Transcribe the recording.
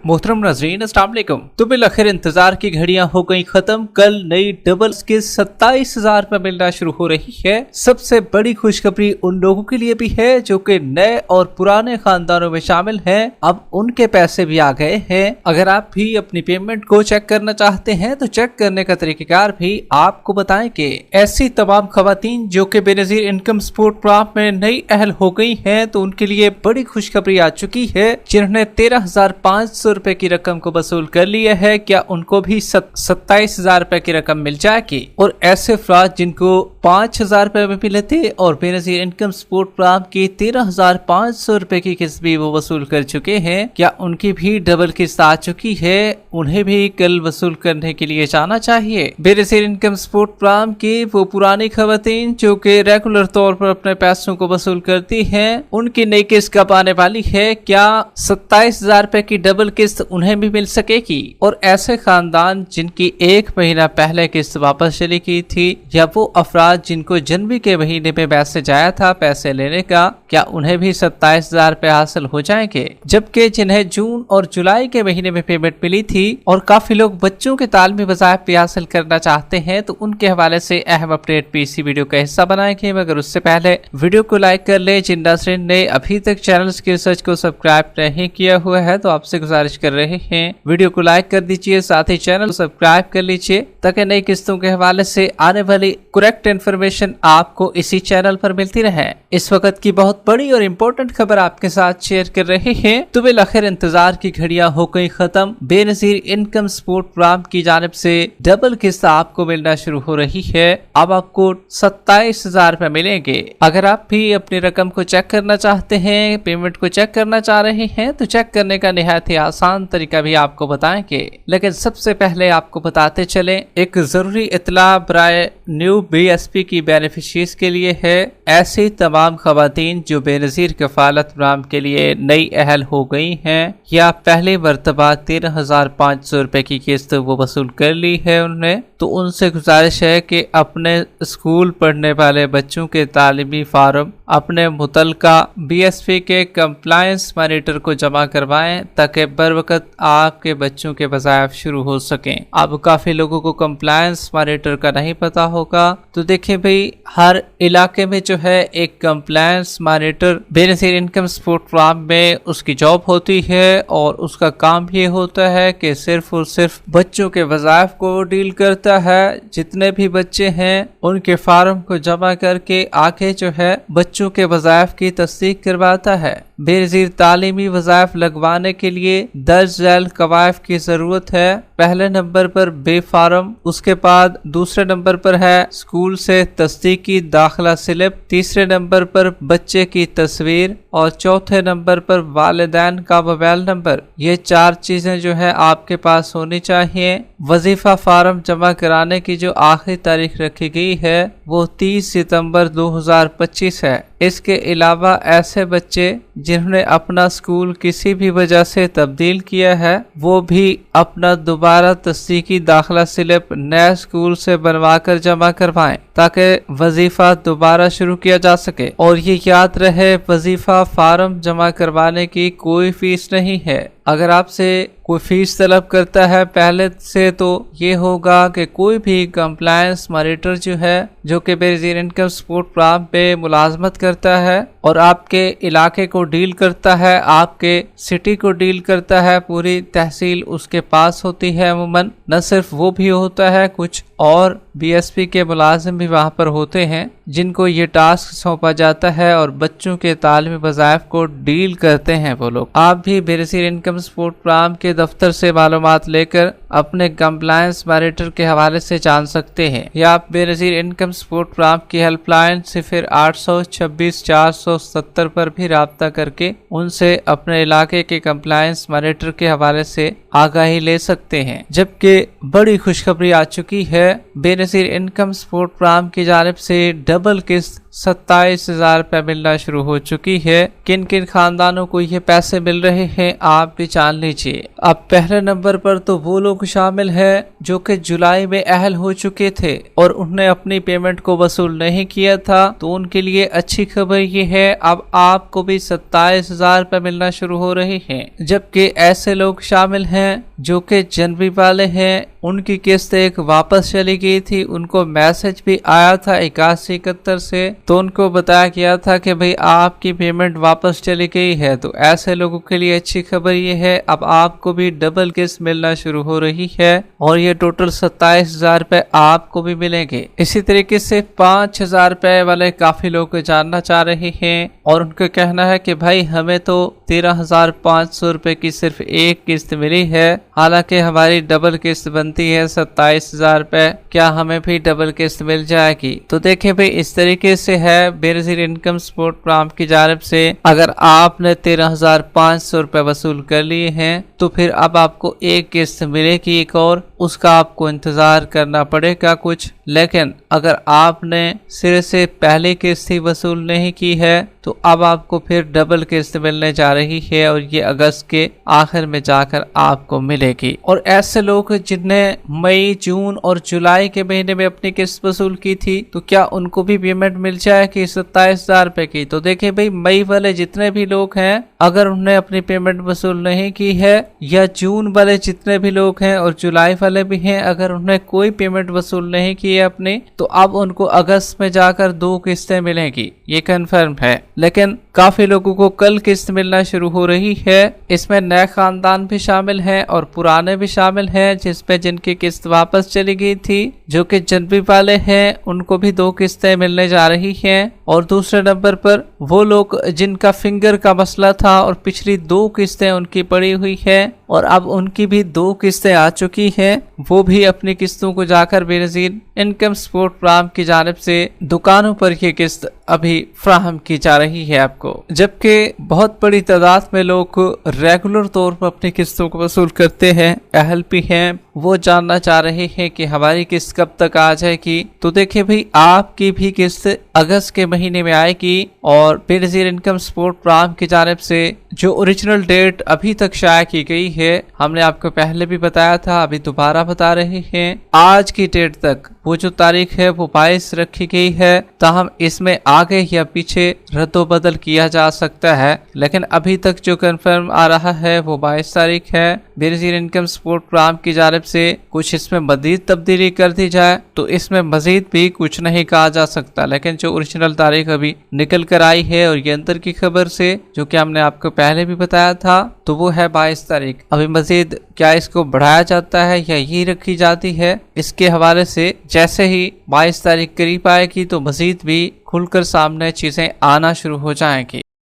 मोहतरम नाज़रीन अस्सलाम वालेकुम। तो बिलाखिर इंतजार की घड़ियां हो गई खत्म। कल नई डबल के 27,000 रुपए मिलना शुरू हो रही है। सबसे बड़ी खुशखबरी उन लोगों के लिए भी है जो कि नए और पुराने खानदानों में शामिल हैं। अब उनके पैसे भी आ गए हैं। अगर आप भी अपनी पेमेंट को चेक करना चाहते हैं तो चेक करने का तरीकेकार भी आपको बताएंगे। ऐसी तमाम खवातीन जो कि बेनजीर इनकम सपोर्ट प्रोग्राम में नई अहल हो गई हैं तो उनके लिए बड़ी खुशखबरी आ चुकी है। जिन्होंने 13,500 रुपए की रकम को वसूल कर लिया है, क्या उनको भी 27,000 रुपए की रकम मिल जाएगी? और ऐसे अफराद जिनको 5,000 रुपए में मिले थे और बेनजीर इनकम सपोर्ट प्रोग्राम की 13,500 रुपए की किस्त भी वो वसूल कर चुके हैं, क्या उनकी भी डबल किस्त आ चुकी है? उन्हें भी कल वसूल करने के लिए जाना चाहिए। बेनजीर इनकम सपोर्ट प्रोग्राम की वो पुरानी खवातीन जो कि रेगुलर तौर पर अपने पैसों को वसूल करती हैं, उनकी नई किस्त कब आने वाली है? क्या 27,000 रुपए की डबल किस्त उन्हें भी मिल सकेगी? और ऐसे खानदान जिनकी 1 महीना पहले किस्त वापस चली गई थी, या वो अफराद जिनको जनवरी के महीने में मैसेज आया था पैसे लेने का, क्या उन्हें भी 27,000 रुपए हासिल हो जाएंगे? जबकि जिन्हें जून और जुलाई के महीने में पेमेंट मिली थी और काफी लोग बच्चों के तालीमी वज़ाइफ भी हासिल करना चाहते हैं, तो उनके हवाले से अहम अपडेट भी इसी वीडियो का हिस्सा बनाएंगे। मगर उससे पहले वीडियो को लाइक कर ले। जिन नाज़रीन ने अभी तक चैनल की रिसर्च को सब्सक्राइब नहीं किया हुआ है तो आपसे गुजारिश कर रहे हैं वीडियो को लाइक कर दीजिए, साथ ही चैनल को सब्सक्राइब कर लीजिए ताकि नई किस्तों के हवाले से आने वाली करेक्ट इन्फॉर्मेशन आपको इसी चैनल पर मिलती रहे। इस वक्त की बहुत बड़ी और इम्पोर्टेंट खबर आपके साथ शेयर कर रहे हैं। तो बिलाखिर इंतजार की घड़ियां हो गई खत्म। बेनजीर इनकम सपोर्ट प्रोग्राम की जानिब से डबल किस्त आपको मिलना शुरू हो रही है। अब आपको 27,000 रुपए मिलेंगे। अगर आप भी अपनी रकम को चेक करना चाहते हैं, पेमेंट को चेक करना चाह रहे हैं, तो चेक करने का निहायत ही आसान तरीका भी आपको बताएंगे। लेकिन सबसे पहले आपको बताते चले, एक जरूरी इतला बराए न्यू BSP की बेनिफिशियरीज के लिए है। ऐसी तमाम खवातीन जो बेनजीर कफालत प्रोग्राम के लिए नई अहल हो गई हैं या पहली मरतबा 13,500 रुपए की किस्त वो वसूल कर ली है उन्होंने, तो उनसे गुजारिश है कि अपने स्कूल पढ़ने वाले बच्चों के तालीमी फार्म अपने मुतलका BSP के कंप्लायंस मॉनिटर को जमा करवाएं ताकि बर वक्त आपके बच्चों के वज़ाइफ शुरू हो सकें। अब काफी लोगों को कंप्लायंस मॉनिटर का नहीं पता होगा, तो देखिए भाई, हर इलाके में जो है एक compliance monitor Benazir income support programme में उसकी जॉब होती है और उसका काम ये होता है कि सिर्फ और सिर्फ बच्चों के वज़ाइफ को डील करता है। जितने भी बच्चे हैं उनके फार्म को जमा करके आके जो है बच्चों के वज़ाइफ की तस्दीक करवाता है। बेनजीर तालीमी वज़ाइफ लगवाने के लिए दर्ज झैल कवायद की जरूरत है। पहले नंबर पर बे फार्म, उसके बाद दूसरे नंबर पर है स्कूल से तस्दीकी दाखिला स्लिप, तीसरे नंबर पर बच्चे की तस्वीर और चौथे नंबर पर वालिदैन का मोबाइल नंबर। ये 4 चीजें जो है आपके पास होनी चाहिए। वजीफा फार्म जमा कराने की जो आखिरी तारीख रखी गई है वो 30 सितंबर 2025 है। इसके अलावा ऐसे बच्चे जिन्होंने अपना स्कूल किसी भी वजह से तब्दील किया है वो भी अपना दोबारा तस्दीकी दाखिला स्लिप नए स्कूल से बनवा कर जमा करवाएं ताकि वजीफा दोबारा शुरू किया जा सके। और ये याद रहे, वजीफा फार्म जमा करवाने की कोई फीस नहीं है। अगर आपसे कोई फीस तलब करता है पहले से, तो ये होगा कि कोई भी कंप्लायंस मॉनिटर जो है जो कि बेनजीर इनकम सपोर्ट प्रोग्राम पे मुलाजमत करता है और आपके इलाके को डील करता है, आपके सिटी को डील करता है, पूरी तहसील उसके पास होती है अमूमन। न सिर्फ वो भी होता है, कुछ और BSP के मुलाजिम भी वहाँ पर होते हैं जिनको ये टास्क सौंपा जाता है और बच्चों के तालीमी वज़ाइफ को डील करते हैं वो लोग। आप भी बेनजीर इनकम सपोर्ट प्रोग्राम के दफ्तर से मालूमात लेकर अपने कंप्लायंस मॉनिटर के हवाले से जान सकते हैं, या आप बेनजीर इनकम सपोर्ट प्रोग्राम की हेल्पलाइन 0826 470 पर भी राब्ता करके उनसे अपने इलाके के कंप्लायंस मॉनिटर के हवाले से आगाही ले सकते हैं। जबकि बड़ी खुशखबरी आ चुकी है, बेनजीर इनकम सपोर्ट प्रोग्राम की जानिब से डबल किस्त 27,000 रुपए मिलना शुरू हो चुकी है। किन किन खानदानों को ये पैसे मिल रहे हैं आप भी जान लीजिए। अब पहले नंबर पर तो वो लोग शामिल है जो कि जुलाई में अहल हो चुके थे और उन्होंने अपनी पेमेंट को वसूल नहीं किया था, तो उनके लिए अच्छी खबर ये है अब आपको भी 27,000 रुपए मिलना शुरू हो रहे हैं। जबकि ऐसे लोग शामिल हैं जो कि जनवरी वाले हैं, उनकी किस्त एक वापस चली गई थी, उनको मैसेज भी आया था 8171 से, तो उनको बताया गया था कि भाई आपकी पेमेंट वापस चली गई है। तो ऐसे लोगों के लिए अच्छी खबर ये है अब आपको भी डबल किस्त मिलना शुरू हो रही है और ये टोटल 27,000 रुपए आपको भी मिलेंगे। इसी तरीके से 5,000 रुपए वाले काफी लोग जानना चाह रहे हैं और उनका कहना है कि भाई हमें तो 13,500 रुपए की सिर्फ एक किस्त मिली है, हालांकि हमारी डबल किस्त बनती है 27,000 रुपए, क्या हमें भी डबल किस्त मिल जाएगी? तो देखिए भाई इस तरीके से है बेनजीर इनकम सपोर्ट प्रोग्राम की जानिब से अगर आपने 13,500 रुपए वसूल कर लिए हैं तो फिर अब आपको एक किस्त मिलेगी एक और, उसका आपको इंतजार करना पड़ेगा कुछ। लेकिन अगर आपने सिरे से पहली किस्त ही वसूल नहीं की है तो अब आपको फिर डबल किस्त मिलने जा रही है और ये अगस्त के आखिर में जाकर आपको मिलेगी। और ऐसे लोग जिनने मई, जून और जुलाई के महीने में अपनी किस्त वसूल की थी तो क्या उनको भी पेमेंट मिल जाएगी 27,000 रुपए की? तो देखिए भाई मई वाले जितने भी लोग हैं अगर उन्होंने अपनी पेमेंट वसूल नहीं की है, या जून वाले जितने भी लोग हैं और जुलाई वाले भी हैं अगर उन्होंने कोई पेमेंट वसूल नहीं की है अपनी, तो अब उनको अगस्त में जाकर 2 किस्तें मिलेंगी, ये कंफर्म है। लेकिन काफी लोगों को कल किस्त मिलना शुरू हो रही है। इसमें नए खानदान भी शामिल हैं और पुराने भी शामिल हैं जिसमें जिनकी किस्त वापस चली गई थी, जो कि जनवरी वाले हैं, उनको भी 2 किस्तें मिलने जा रही हैं। और दूसरे नंबर पर वो लोग जिनका फिंगर का मसला था और पिछली 2 किस्तें उनकी पड़ी हुई है और अब उनकी भी 2 किस्तें आ चुकी हैं, वो भी अपनी किस्तों को जाकर बेनजीर इनकम सपोर्ट प्रोग्राम की जानिब से दुकानों पर ये किस्त अभी फ्राहम की जा रही है आपको। जबकि बहुत बड़ी तादाद में लोग रेगुलर तौर पर अपनी किस्तों को वसूल करते हैं, अहल भी हैं, वो जानना चाह रहे हैं कि हमारी किस्त कब तक आ जाएगी। तो देखिए भाई आपकी भी किस्त अगस्त के महीने में आएगी और बेनजीर इनकम सपोर्ट प्रोग्राम की जानिब से जो ओरिजिनल डेट अभी तक शाया की गई है, हमने आपको पहले भी बताया था, अभी दोबारा बता रहे हैं, आज की डेट तक वो जो तारीख है वो 22 रखी गई है। ताहम इसमें आगे या पीछे रद्दोबदल किया जा सकता है, लेकिन अभी तक जो कंफर्म आ रहा है वो 22 तारीख है। बेनजीर इनकम सपोर्ट प्रोग्राम की जानिब से कुछ इसमें मजीद तब्दीली कर दी जाए तो इसमें मजीद भी कुछ नहीं कहा जा सकता, लेकिन जो ओरिजिनल तारीख अभी निकल कर आई है और ये अंदर की खबर से जो कि हमने आपको पहले भी बताया था, तो वो है 22 तारीख। अभी मजीद क्या इसको बढ़ाया जाता है या यही रखी जाती है, इसके हवाले से जैसे ही 22 तारीख करीब आएगी तो मजीद भी खुलकर सामने चीजें आना शुरू हो जाएंगी।